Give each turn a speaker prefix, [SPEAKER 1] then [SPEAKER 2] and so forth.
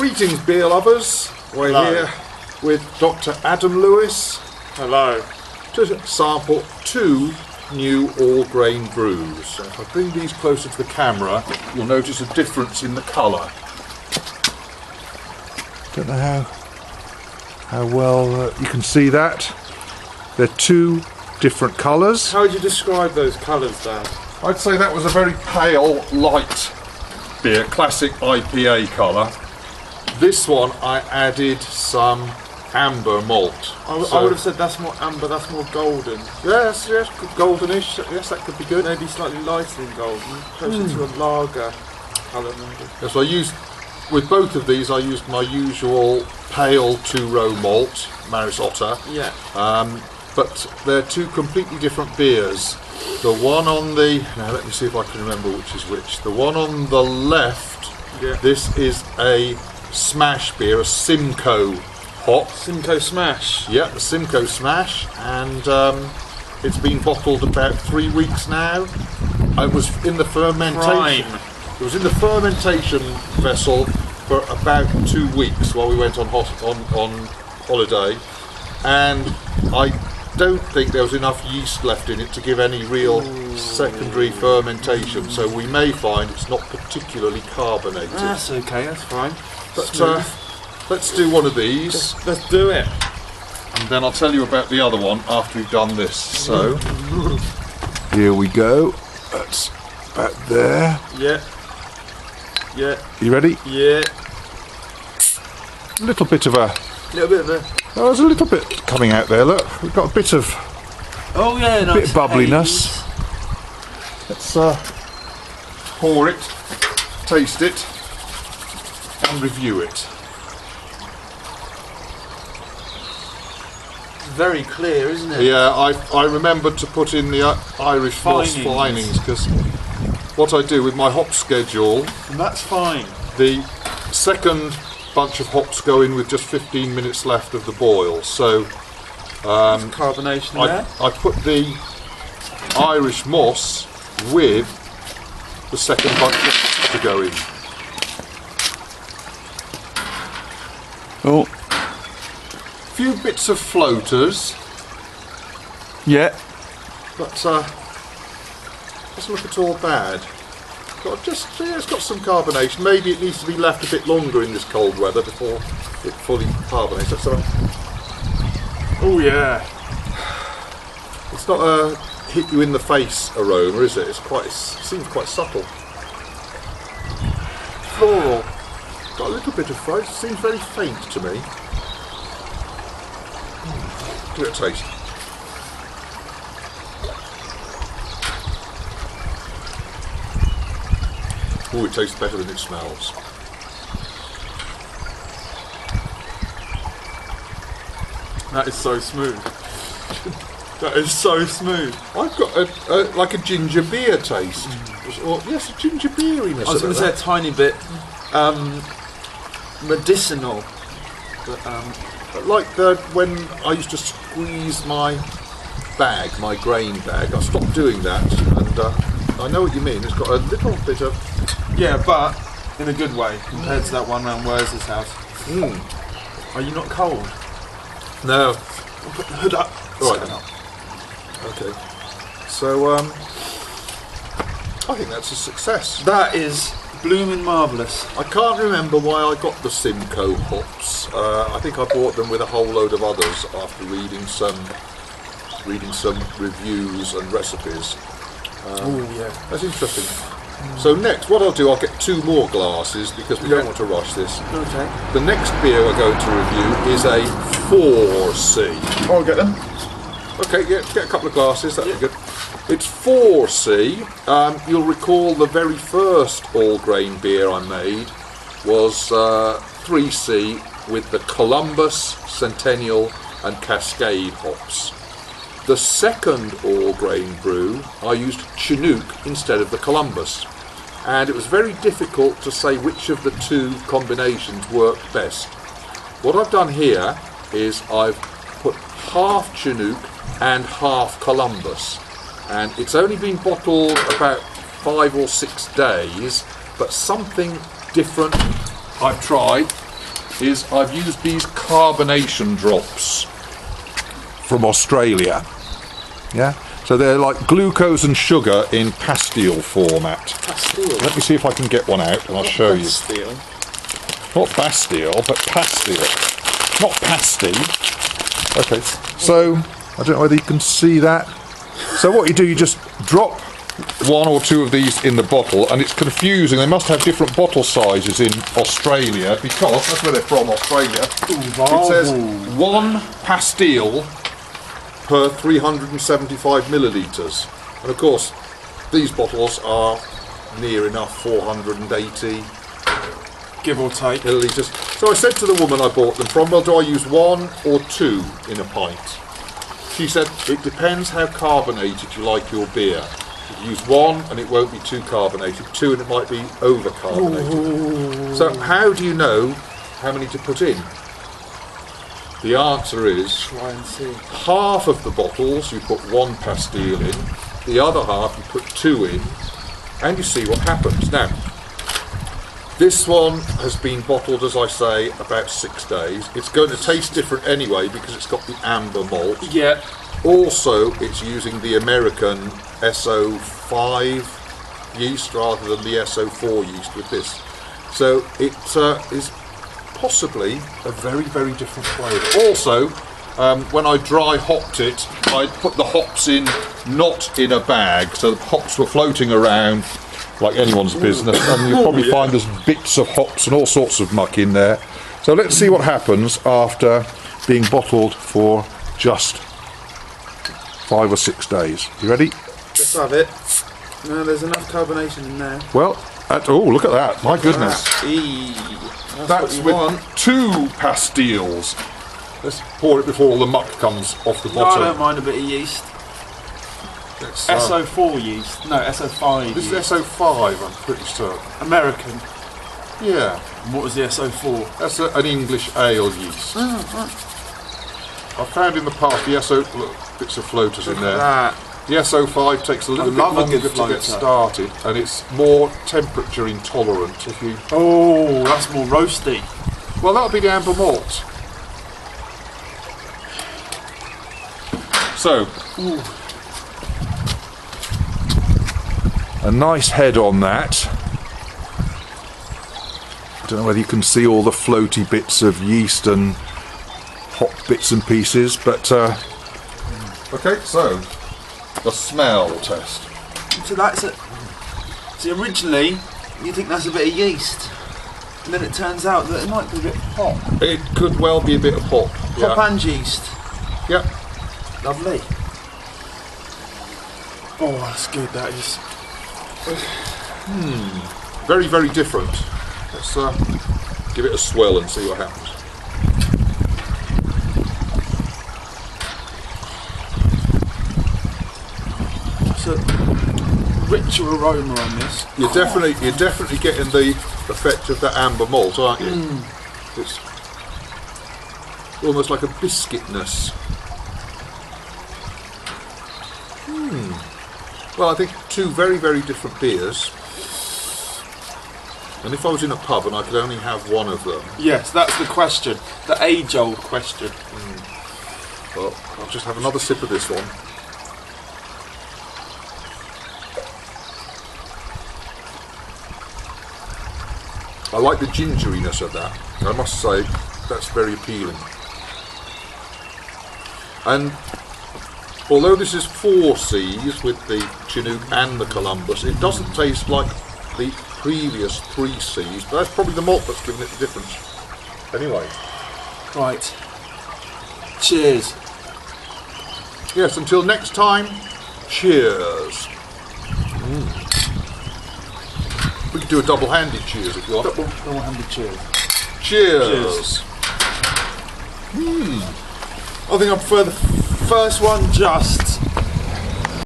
[SPEAKER 1] Greetings, beer lovers. We're
[SPEAKER 2] Hello.
[SPEAKER 1] here with Dr. Adam Lewis
[SPEAKER 2] Hello.
[SPEAKER 1] to sample 2 new all-grain brews. So if I bring these closer to the camera, you'll notice a difference in the colour. Don't know how well you can see that. They're 2 different colours.
[SPEAKER 2] How would you describe those colours, Dan?
[SPEAKER 1] I'd say that was a very pale, light beer, classic IPA colour. This one I added some amber malt.
[SPEAKER 2] I would have said that's more amber, that's more golden.
[SPEAKER 1] Yes, goldenish. Yes, that could be good.
[SPEAKER 2] Maybe slightly lighter than golden, closer to a lager colour maybe.
[SPEAKER 1] Yes, I used, with both of these, I used my usual pale 2-row malt, Maris Otter.
[SPEAKER 2] Yeah.
[SPEAKER 1] But they're 2 completely different beers. The one on the, now let me see if I can remember which is which. The one on the left,
[SPEAKER 2] Yeah.
[SPEAKER 1] this is a SMaSH beer, a Simcoe hop.
[SPEAKER 2] Simcoe SMaSH.
[SPEAKER 1] Yeah, the Simcoe SMaSH, and it's been bottled about 3 weeks now. It was in the fermentation.
[SPEAKER 2] Prime.
[SPEAKER 1] It was in the fermentation vessel for about 2 weeks while we went on holiday, and I don't think there was enough yeast left in it to give any real secondary fermentation. So we may find it's not particularly carbonated.
[SPEAKER 2] That's okay, that's fine.
[SPEAKER 1] But let's do one of these.
[SPEAKER 2] Let's do it.
[SPEAKER 1] And then I'll tell you about the other one after we've done this. So, here we go. That's about there.
[SPEAKER 2] Yeah. Yeah.
[SPEAKER 1] You ready?
[SPEAKER 2] Yeah.
[SPEAKER 1] A little bit of a...
[SPEAKER 2] Little bit of a...
[SPEAKER 1] Oh, there's a little bit coming out there, look. We've got a bit of
[SPEAKER 2] Oh yeah, nice
[SPEAKER 1] bit of bubbliness.
[SPEAKER 2] haze.
[SPEAKER 1] Let's pour it, taste it, and review it.
[SPEAKER 2] Very clear, isn't it?
[SPEAKER 1] Yeah, I remembered to put in the Irish moss finings, because what I do with my hop schedule,
[SPEAKER 2] And that's fine.
[SPEAKER 1] the second bunch of hops go in with just 15 minutes left of the boil. So
[SPEAKER 2] Carbonation there.
[SPEAKER 1] I put the Irish moss with the second bunch of hops to go in.
[SPEAKER 3] Oh,
[SPEAKER 1] Few bits of floaters,
[SPEAKER 3] yeah.
[SPEAKER 1] but doesn't look at all bad. It's got some carbonation. Maybe it needs to be left a bit longer in this cold weather before it fully carbonates.
[SPEAKER 2] Oh yeah.
[SPEAKER 1] It's not a hit you in the face aroma, is it? It seems quite subtle. Floral. Got a little bit of fruit. Seems very faint to me. Give it a taste. Oh, it tastes better than it smells.
[SPEAKER 2] That is so smooth. That is so smooth.
[SPEAKER 1] I've got like a ginger beer taste. Or, yes, a ginger beeriness.
[SPEAKER 2] I was going to say a tiny bit medicinal. But,
[SPEAKER 1] like when I used to squeeze my bag, my grain bag. I stopped doing that, and I know what you mean. It's got a little bit of...
[SPEAKER 2] yeah, but in a good way compared to that one round Wors's house. Are you not cold?
[SPEAKER 1] No.
[SPEAKER 2] I'll put the hood up.
[SPEAKER 1] All right then. Okay. So, I think that's a success.
[SPEAKER 2] That is blooming marvellous.
[SPEAKER 1] I can't remember why I got the Simcoe hops. I think I bought them with a whole load of others after reading some reviews and recipes.
[SPEAKER 2] Oh yeah.
[SPEAKER 1] That's interesting. So next, what I'll do, I'll get 2 more glasses because we don't want to rush this.
[SPEAKER 2] Okay.
[SPEAKER 1] The next beer we're going to review is a 4C.
[SPEAKER 2] I'll get them.
[SPEAKER 1] Okay, yeah, get a couple of glasses, that'd be good. It's 4C. You'll recall the very first all-grain beer I made was 3C with the Columbus, Centennial and Cascade hops. The second all-grain brew, I used Chinook instead of the Columbus, and it was very difficult to say which of the 2 combinations worked best. What I've done here is I've put half Chinook and half Columbus, and it's only been bottled about 5 or 6 days, but something different I've tried is I've used these carbonation drops from Australia. Yeah? So they're like glucose and sugar in pastille format.
[SPEAKER 2] Pastille.
[SPEAKER 1] Let me see if I can get one out and I'll show you.
[SPEAKER 2] Pastille.
[SPEAKER 1] Not Bastille, but pastille. Not pasty. Okay, so I don't know whether you can see that. So what you do, you just drop one or two of these in the bottle, and it's confusing. They must have different bottle sizes in Australia because that's where they're from, Australia. It says 1 pastille per 375 millilitres. And of course, these bottles are near enough 480
[SPEAKER 2] give or take
[SPEAKER 1] millilitres. So I said to the woman I bought them from, well, do I use 1 or 2 in a pint? She said, it depends how carbonated you like your beer. You use 1 and it won't be too carbonated, 2 and it might be over carbonated. Ooh. So how do you know how many to put in? The answer is,
[SPEAKER 2] try and see.
[SPEAKER 1] Half of the bottles you put 1 pastille in, the other half you put 2 in, and you see what happens. Now, this one has been bottled, as I say, about 6 days. It's going to taste different anyway because it's got the amber malt.
[SPEAKER 2] Yeah.
[SPEAKER 1] Also, it's using the American SO5 yeast rather than the SO4 yeast with this. So it is possibly a very, very different flavour. Also, when I dry hopped it, I put the hops in not in a bag, so the hops were floating around like anyone's business, and you'll probably find there's bits of hops and all sorts of muck in there. So let's see what happens after being bottled for just 5 or 6 days. You ready?
[SPEAKER 2] Let's have it. No, there's enough carbonation in there.
[SPEAKER 1] Well, oh, look at that. My goodness. That's with
[SPEAKER 2] want.
[SPEAKER 1] 2 pastilles. Let's pour it before all the muck comes off the
[SPEAKER 2] No,
[SPEAKER 1] bottom.
[SPEAKER 2] I don't mind a bit of yeast. SO4 yeast. No, SO5
[SPEAKER 1] This
[SPEAKER 2] yeast.
[SPEAKER 1] is SO5, I'm pretty certain.
[SPEAKER 2] American.
[SPEAKER 1] Yeah.
[SPEAKER 2] And what was the SO4?
[SPEAKER 1] That's an English ale yeast.
[SPEAKER 2] Oh, right.
[SPEAKER 1] I've found in the past the SO... Look, bits of floaters in there.
[SPEAKER 2] That.
[SPEAKER 1] The SO5 takes a little bit
[SPEAKER 2] love a
[SPEAKER 1] longer
[SPEAKER 2] good
[SPEAKER 1] to
[SPEAKER 2] floater.
[SPEAKER 1] get started, and it's more temperature intolerant. If you...
[SPEAKER 2] Oh, that's more roasty.
[SPEAKER 1] Well, that'll be the amber malt. So...
[SPEAKER 2] Ooh.
[SPEAKER 1] A nice head on that. I don't know whether you can see all the floaty bits of yeast and hop bits and pieces, but okay, so the smell test.
[SPEAKER 2] So that's it. See, originally you think that's a bit of yeast, and then it turns out that it might be a bit of hop.
[SPEAKER 1] It could well be a bit of hop.
[SPEAKER 2] Hop and yeast.
[SPEAKER 1] Yep.
[SPEAKER 2] Lovely. Oh, that's good. That is.
[SPEAKER 1] Very, very different. Let's give it a swell and see what happens.
[SPEAKER 2] It's a richer aroma on this.
[SPEAKER 1] You're definitely getting the effect of that amber malt, aren't you? It's almost like a biscuitness. Well, I think 2 very, very different beers. And if I was in a pub and I could only have one of them...
[SPEAKER 2] Yes, that's the question. The age-old question.
[SPEAKER 1] Well, I'll just have another sip of this one. I like the gingeriness of that. I must say, that's very appealing. And although this is 4 Cs with the Chinook and the Columbus, it doesn't taste like the previous 3 Cs, but that's probably the malt that's giving it the difference. Anyway.
[SPEAKER 2] Right. Cheers.
[SPEAKER 1] Yes, until next time, cheers. We could do a double-handed cheers if you want.
[SPEAKER 2] Double-handed cheers.
[SPEAKER 1] Cheers.
[SPEAKER 2] I think I prefer the first one just